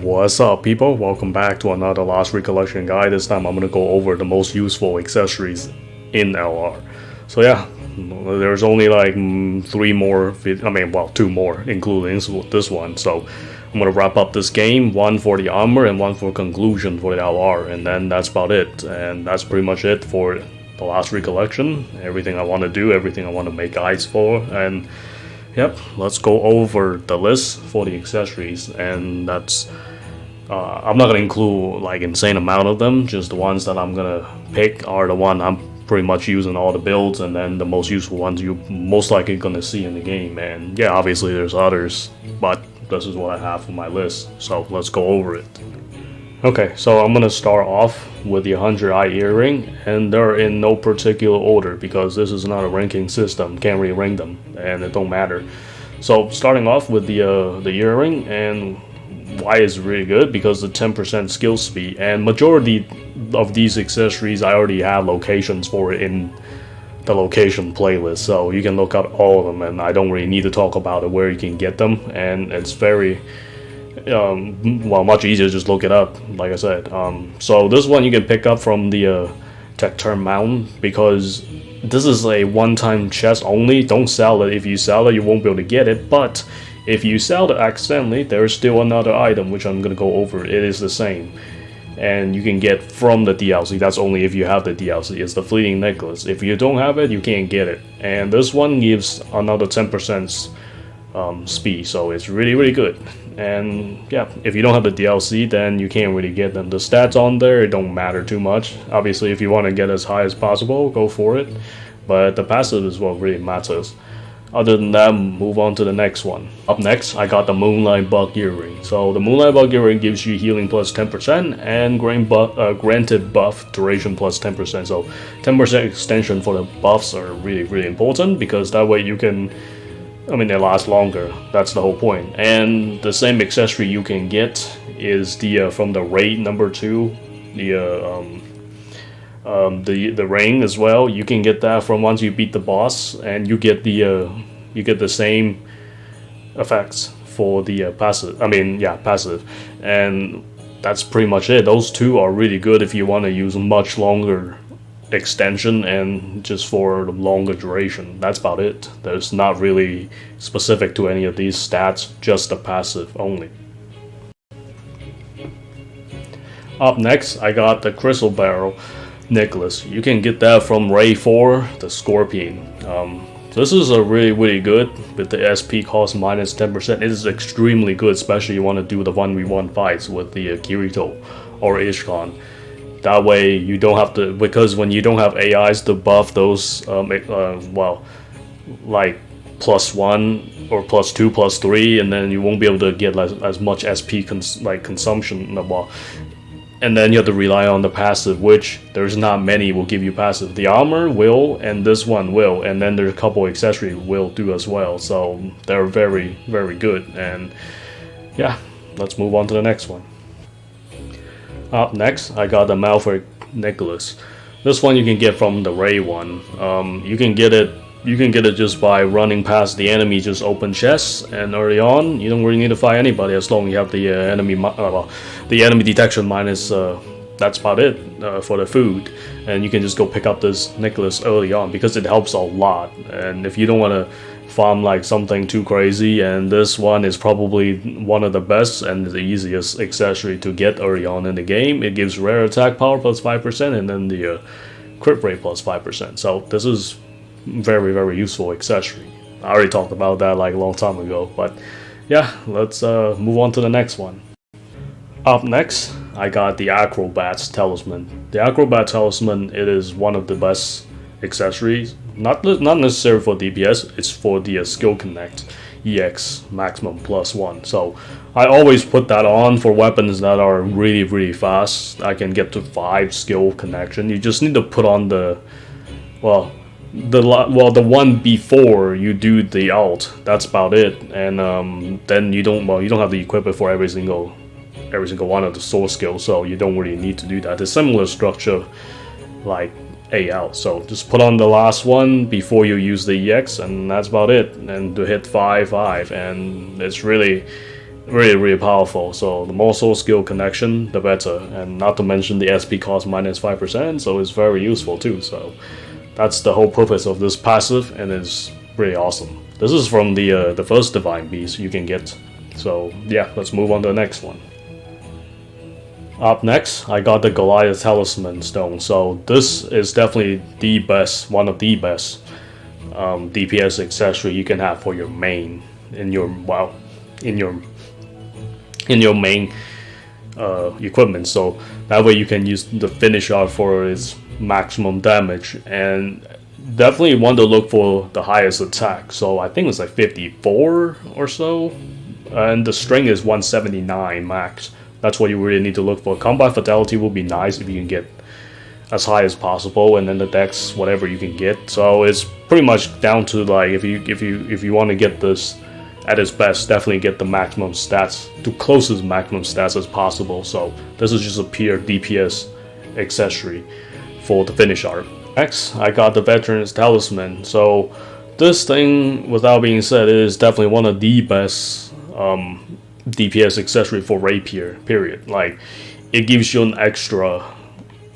What's up, people? Welcome back to another Lost Recollection guide. This time I'm gonna go over the most useful accessories in LR. So yeah, there's only like two more, including this one. So I'm gonna wrap up this game, one for the armor and one for conclusion for the LR, and then that's about it. And that's pretty much it for the Lost Recollection. Everything I want to do, everything I want to make guides for, and yep, let's go over the list for the accessories, and that's I'm not gonna include like insane amount of them. Just the ones that I'm gonna pick are the one I'm pretty much using all the builds, and then the most useful ones you most likely gonna see in the game. And yeah, obviously there's others, but this is what I have on my list. So let's go over it. Okay, so I'm gonna start off with the 100-eye earring, and they're in no particular order because this is not a ranking system. Can't really rank them, and it don't matter. So starting off with the earring, and why is really good because the 10% skill speed, and majority of these accessories I already have locations for it in the location playlist, so you can look up all of them, and I don't really need to talk about it where you can get them, and it's very much easier to just look it up, like I said. So this one you can pick up from the Tech Term Mountain, because this is a one-time chest only. Don't sell it. If you sell it, you won't be able to get it, but if you sell it accidentally, there's still another item which I'm gonna go over. It is the same, and you can get from the DLC. That's only if you have the DLC. It's the Fleeting Necklace. If you don't have it, you can't get it, and this one gives another 10% speed, so it's really good. And yeah, if you don't have the DLC, then you can't really get them. The stats on there, it don't matter too much. Obviously, if you want to get as high as possible, go for it, but the passive is what really matters. Other than that, move on to the next one. Up next, I got the Moonlight Bug Earring. So the Moonlight Bug Earring gives you healing plus 10% and granted buff duration plus 10%. So 10% extension for the buffs are really important, because that way you can, they last longer. That's the whole point. And the same accessory you can get is the from the raid number 2, the ring as well. You can get that from once you beat the boss, and you get the same effects for the passive. Passive, and that's pretty much it. Those two are really good if you want to use much longer extension and just for the longer duration. That's about it. There's not really specific to any of these stats, just the passive only. Up next, I got the Crystal Barrel Necklace. You can get that from Ray 4, the Scorpion. This is a really good with the SP cost minus 10%. It is extremely good, especially you want to do the 1v1 fights with the Kirito or Ishkan. That way you don't have to, because when you don't have AIs to buff those, like +1 or +2, +3, and then you won't be able to get as much SP consumption. And then you have to rely on the passive, which there's not many will give you passive. The armor will, and this one will, and then there's a couple accessories will do as well. So they're very good. And yeah, let's move on to the next one. Up next, I got the Malphite Necklace. This one you can get from the Ray one. You can get it just by running past the enemy, just open chests, and early on you don't really need to fight anybody as long as you have the enemy detection minus. That's about it for the food, and you can just go pick up this necklace early on because it helps a lot. And if you don't want to farm like something too crazy, and this one is probably one of the best and the easiest accessory to get early on in the game. It gives rare attack power plus 5%, and then the crit rate plus 5%. So this is very useful accessory. I already talked about that like a long time ago, but yeah, let's move on to the next one. Up next, I got the Acrobat's Talisman. The Acrobat Talisman, it is one of the best accessories. Not necessarily for DPS, it's for the Skill Connect EX maximum +1. So I always put that on for weapons that are really fast. I can get to 5 skill connection. You just need to put on the one before you do the alt. That's about it. And then you don't have to equip it for every single one of the source skills, so you don't really need to do that. It's similar structure like A out. So just put on the last one before you use the EX, and that's about it. And to hit 5, and it's really really powerful. So the more soul skill connection, the better. And not to mention the SP cost minus 5%, so it's very useful too. So that's the whole purpose of this passive, and it's really awesome. This is from the first Divine Beast you can get. So yeah, let's move on to the next one. Up next, I got the Goliath Talisman Stone. So this is definitely the best, one of the best DPS accessory you can have for your main in your main equipment. So that way you can use the finish art for its maximum damage, and definitely want to look for the highest attack. So I think it's like 54 or so, and the strength is 179 max. That's what you really need to look for. Combat fatality will be nice if you can get as high as possible, and then the dex whatever you can get. So it's pretty much down to like if you want to get this at its best, definitely get the maximum stats, to closest maximum stats as possible. So this is just a pure DPS accessory for the finish art. Next, I got the Veteran's Talisman. So this thing, without being said, is definitely one of the best DPS accessory for Rapier, period. Like, it gives you an extra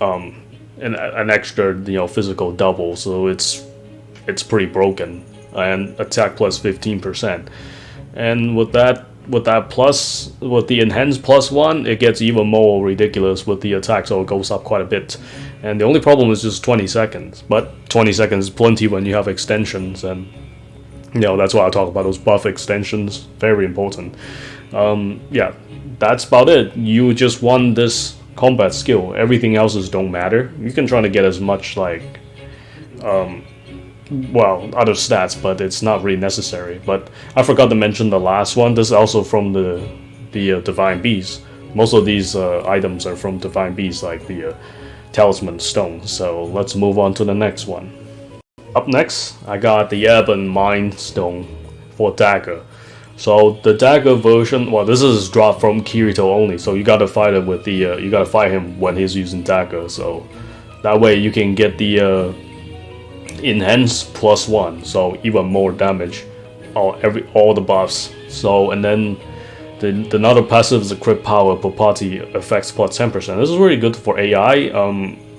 an extra physical double, so it's pretty broken, and attack plus 15%. And with the enhanced +1, it gets even more ridiculous with the attack, so it goes up quite a bit. And the only problem is just 20 seconds, but 20 seconds is plenty when you have extensions, and that's why I talk about those buff extensions, very important. Yeah, that's about it. You just want this combat skill, everything else don't matter. You can try to get as much like other stats, but it's not really necessary. But I forgot to mention the last one. This is also from the Divine Beast. Most of these items are from Divine Beast, like the Talisman Stone. So let's move on to the next one. Up next, I got the Ebon Mind Stone for Dagger. So the Dagger version, well, this is dropped from Kirito only, so you gotta fight it with the you gotta fight him when he's using Dagger. So that way you can get the enhanced +1, so even more damage, all the buffs. So, and then the another passive is a crit power per party effects plus 10%. This is really good for AI.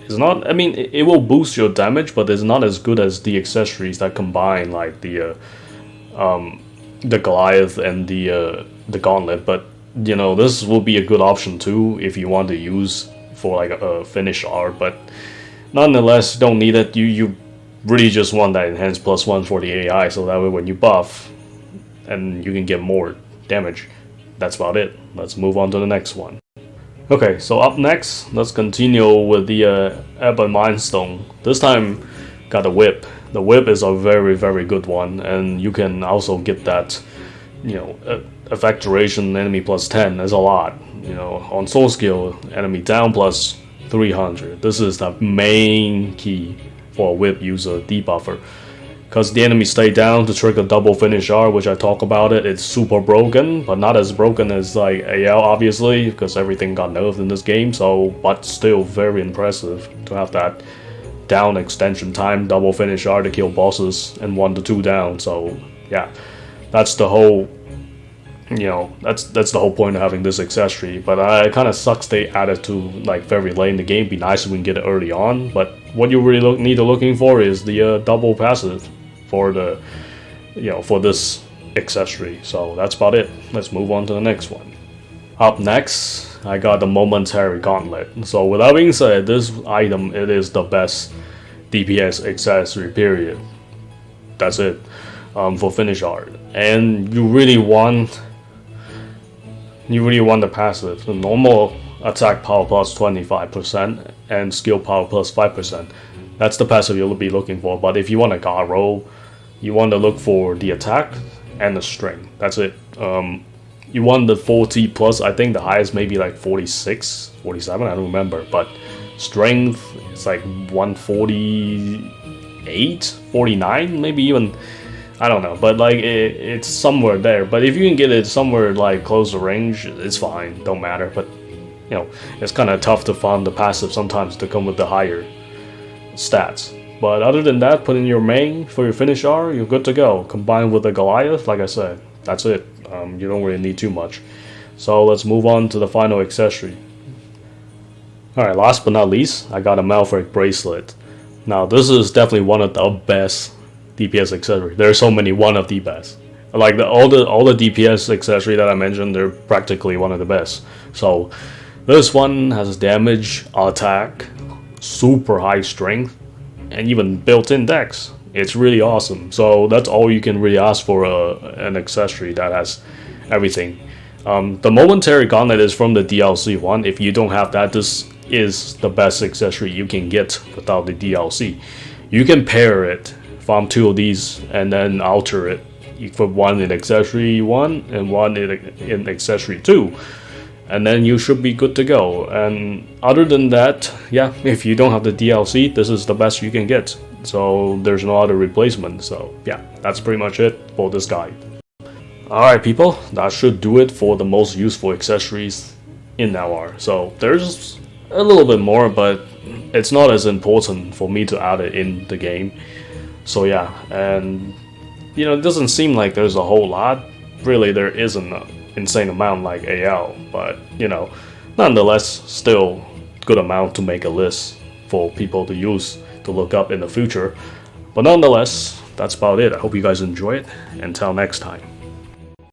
It's not, I mean, it will boost your damage, but it's not as good as the accessories that combine, like the Goliath and the Gauntlet. But this will be a good option too if you want to use for like a finish art. But nonetheless, you don't need it. You really just want that enhanced +1 for the AI, so that way when you buff, and you can get more damage. That's about it. Let's move on to the next one. Okay, so up next, let's continue with the Ebon Mind Stone. This time, got the whip. The whip is a very good one, and you can also get that, effect duration enemy +10. That's a lot. On soul skill, enemy down +300. This is the main key for a whip user debuffer, because the enemy stay down to trigger double finish R, which I talk about it. It's super broken, but not as broken as like AL, obviously, because everything got nerfed in this game. So, but still very impressive to have that down extension time, double finish R to kill bosses and 1 to 2 down. So yeah, that's the whole. That's the whole point of having this accessory. But it kind of sucks they added to like very late in the game. Be nice if we can get it early on. But what you really need to looking for is the double passive for the for this accessory. So that's about it. Let's move on to the next one. Up next, I got the Momentary Gauntlet. So without being said, this item, it is the best DPS accessory, period. That's it for finish art. And you really want the passive. The normal attack power plus 25% and skill power plus 5%. That's the passive you'll be looking for. But if you want a god roll, you want to look for the attack and the strength. That's it. You want the 40 plus, I think the highest maybe like 46, 47, I don't remember. But strength, it's like 148, 49, maybe even, I don't know. But like it's somewhere there. But if you can get it somewhere like close to range, it's fine, don't matter. But it's kind of tough to find the passive sometimes to come with the higher stats. But other than that, put in your main for your finish R, you're good to go. Combined with the Goliath, like I said, that's it. You don't really need too much. So let's move on to the final accessory. Alright, last but not least, I got a Malphite bracelet. Now this is definitely one of the best DPS accessories. There are so many, one of the best. Like all the DPS accessory that I mentioned, they're practically one of the best. So this one has damage, attack, super high strength, and even built-in dex. It's really awesome. So that's all you can really ask for an accessory that has everything. The momentary gauntlet is from the DLC one. If you don't have that, this is the best accessory you can get without the DLC. You can pair it from two of these and then alter it. You put one in accessory 1 and one in accessory 2, and then you should be good to go. And other than that, yeah, if you don't have the DLC, this is the best you can get. So there's no other replacement. So yeah, that's pretty much it for this guide. Alright people, that should do it for the most useful accessories in LR. So there's a little bit more, but it's not as important for me to add it in the game. So yeah, and you know, it doesn't seem like there's a whole lot. Really, there isn't an insane amount like AL, but you know, nonetheless, still good amount to make a list for people to use to look up in the future. But nonetheless, that's about it. I hope you guys enjoy it. Until next time.